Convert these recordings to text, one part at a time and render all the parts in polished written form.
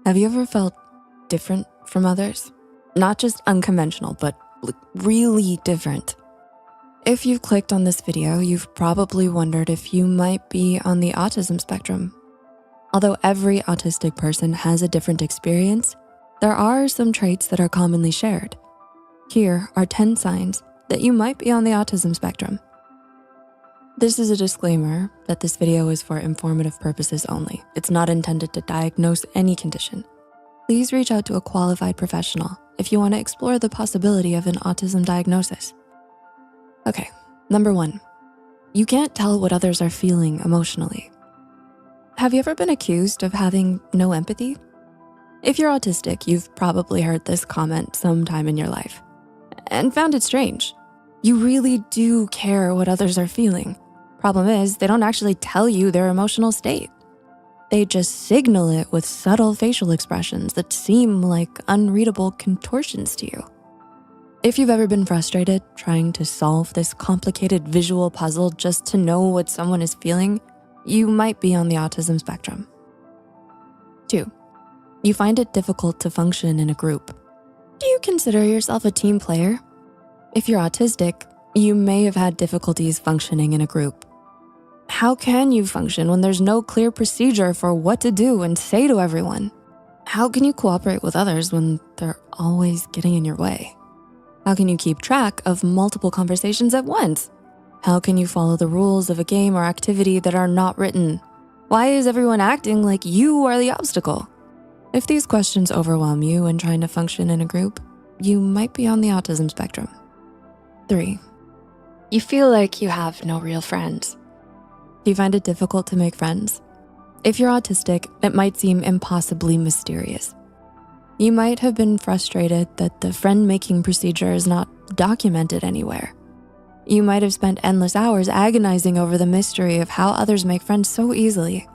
Have you ever felt different from others? Not just unconventional, but really different. If you've clicked on this video, you've probably wondered if you might be on the autism spectrum. Although every autistic person has a different experience, there are some traits that are commonly shared. Here are 10 signs that you might be on the autism spectrum. This is a disclaimer that this video is for informative purposes only. It's not intended to diagnose any condition. Please reach out to a qualified professional if you want to explore the possibility of an autism diagnosis. Okay, number 1, you can't tell what others are feeling emotionally. Have you ever been accused of having no empathy? If you're autistic, you've probably heard this comment sometime in your life and found it strange. You really do care what others are feeling. Problem is, they don't actually tell you their emotional state. They just signal it with subtle facial expressions that seem like unreadable contortions to you. If you've ever been frustrated trying to solve this complicated visual puzzle just to know what someone is feeling, you might be on the autism spectrum. 2, you find it difficult to function in a group. Do you consider yourself a team player? If you're autistic, you may have had difficulties functioning in a group. How can you function when there's no clear procedure for what to do and say to everyone? How can you cooperate with others when they're always getting in your way? How can you keep track of multiple conversations at once? How can you follow the rules of a game or activity that are not written? Why is everyone acting like you are the obstacle? If these questions overwhelm you when trying to function in a group, you might be on the autism spectrum. 3, you feel like you have no real friends. Do you find it difficult to make friends? If you're autistic, it might seem impossibly mysterious. You might have been frustrated that the friend-making procedure is not documented anywhere. You might have spent endless hours agonizing over the mystery of how others make friends so easily.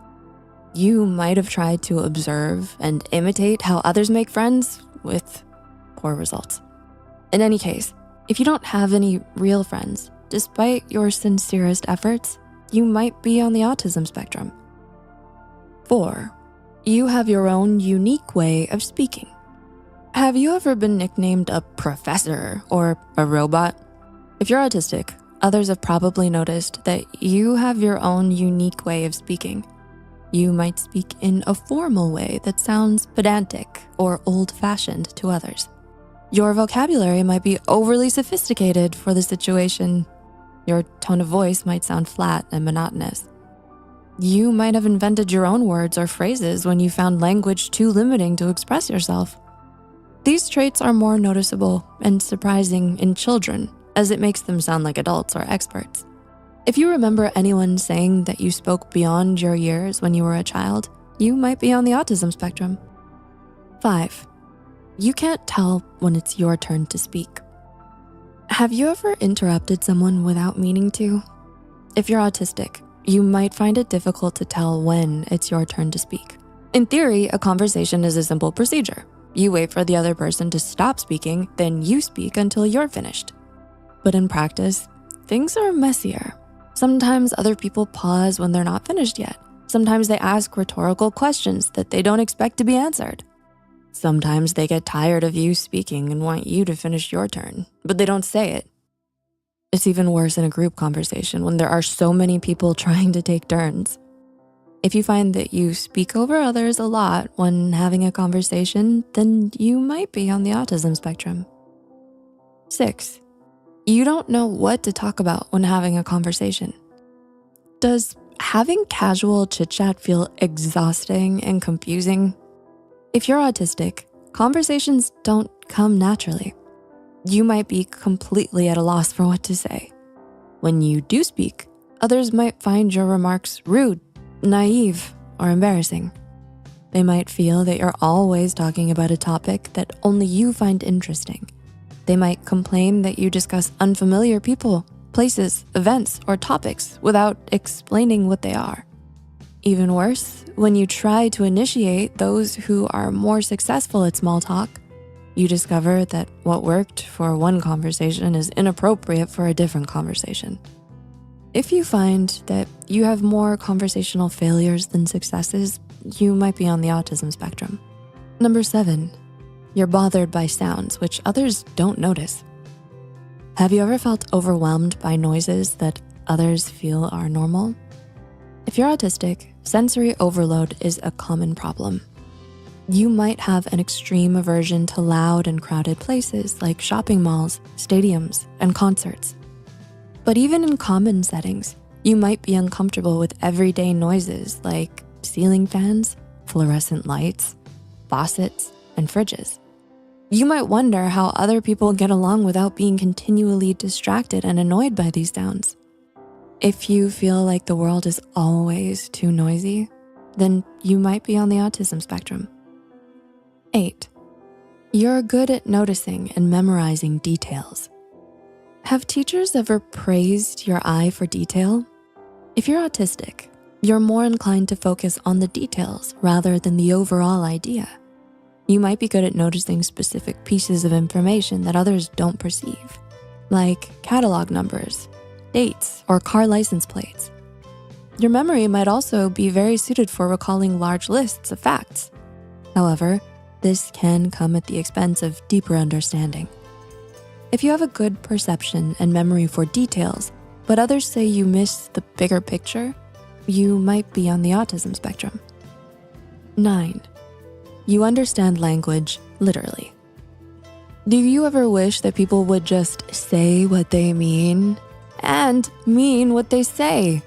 You might have tried to observe and imitate how others make friends with poor results. In any case, if you don't have any real friends, despite your sincerest efforts, you might be on the autism spectrum. 4, you have your own unique way of speaking. Have you ever been nicknamed a professor or a robot? If you're autistic, others have probably noticed that you have your own unique way of speaking. You might speak in a formal way that sounds pedantic or old-fashioned to others. Your vocabulary might be overly sophisticated for the situation. Your tone of voice might sound flat and monotonous. You might have invented your own words or phrases when you found language too limiting to express yourself. These traits are more noticeable and surprising in children, as it makes them sound like adults or experts. If you remember anyone saying that you spoke beyond your years when you were a child, you might be on the autism spectrum. 5, you can't tell when it's your turn to speak. Have you ever interrupted someone without meaning to? If you're autistic, you might find it difficult to tell when it's your turn to speak. In theory, a conversation is a simple procedure. You wait for the other person to stop speaking, then you speak until you're finished. But in practice, things are messier. Sometimes other people pause when they're not finished yet. Sometimes they ask rhetorical questions that they don't expect to be answered. Sometimes they get tired of you speaking and want you to finish your turn, but they don't say it. It's even worse in a group conversation when there are so many people trying to take turns. If you find that you speak over others a lot when having a conversation, then you might be on the autism spectrum. 6, you don't know what to talk about when having a conversation. Does having casual chit-chat feel exhausting and confusing? If you're autistic, conversations don't come naturally. You might be completely at a loss for what to say. When you do speak, others might find your remarks rude, naive, or embarrassing. They might feel that you're always talking about a topic that only you find interesting. They might complain that you discuss unfamiliar people, places, events, or topics without explaining what they are. Even worse, when you try to initiate those who are more successful at small talk, you discover that what worked for one conversation is inappropriate for a different conversation. If you find that you have more conversational failures than successes, you might be on the autism spectrum. Number 7, you're bothered by sounds which others don't notice. Have you ever felt overwhelmed by noises that others feel are normal? If you're autistic, sensory overload is a common problem. You might have an extreme aversion to loud and crowded places like shopping malls, stadiums, and concerts. But even in common settings, you might be uncomfortable with everyday noises like ceiling fans, fluorescent lights, faucets, and fridges. You might wonder how other people get along without being continually distracted and annoyed by these sounds. If you feel like the world is always too noisy, then you might be on the autism spectrum. 8, you're good at noticing and memorizing details. Have teachers ever praised your eye for detail? If you're autistic, you're more inclined to focus on the details rather than the overall idea. You might be good at noticing specific pieces of information that others don't perceive, like catalog numbers, dates, or car license plates. Your memory might also be very suited for recalling large lists of facts. However, this can come at the expense of deeper understanding. If you have a good perception and memory for details, but others say you miss the bigger picture, you might be on the autism spectrum. 9, you understand language literally. Do you ever wish that people would just say what they mean and mean what they say?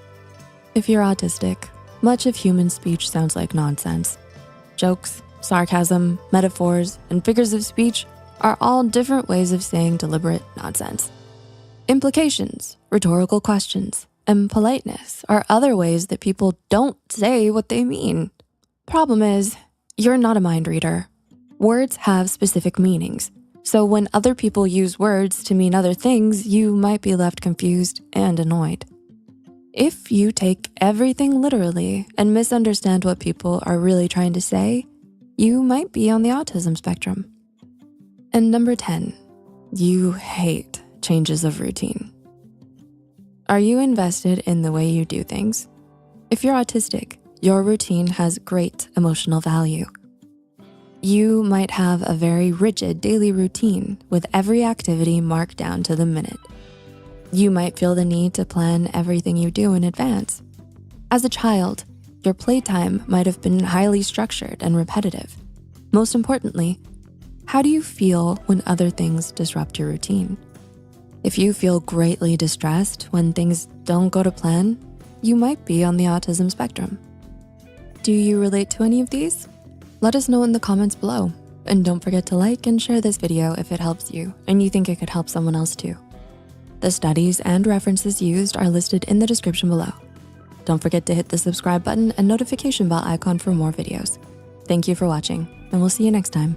If you're autistic, much of human speech sounds like nonsense. Jokes, sarcasm, metaphors, and figures of speech are all different ways of saying deliberate nonsense. Implications, rhetorical questions, and politeness are other ways that people don't say what they mean. Problem is, you're not a mind reader. Words have specific meanings, so when other people use words to mean other things, you might be left confused and annoyed. If you take everything literally and misunderstand what people are really trying to say, you might be on the autism spectrum. And number 10, you hate changes of routine. Are you invested in the way you do things? If you're autistic, your routine has great emotional value. You might have a very rigid daily routine with every activity marked down to the minute. You might feel the need to plan everything you do in advance. As a child, your playtime might have been highly structured and repetitive. Most importantly, how do you feel when other things disrupt your routine? If you feel greatly distressed when things don't go to plan, you might be on the autism spectrum. Do you relate to any of these? Let us know in the comments below. And don't forget to like and share this video if it helps you and you think it could help someone else too. The studies and references used are listed in the description below. Don't forget to hit the subscribe button and notification bell icon for more videos. Thank you for watching, and we'll see you next time.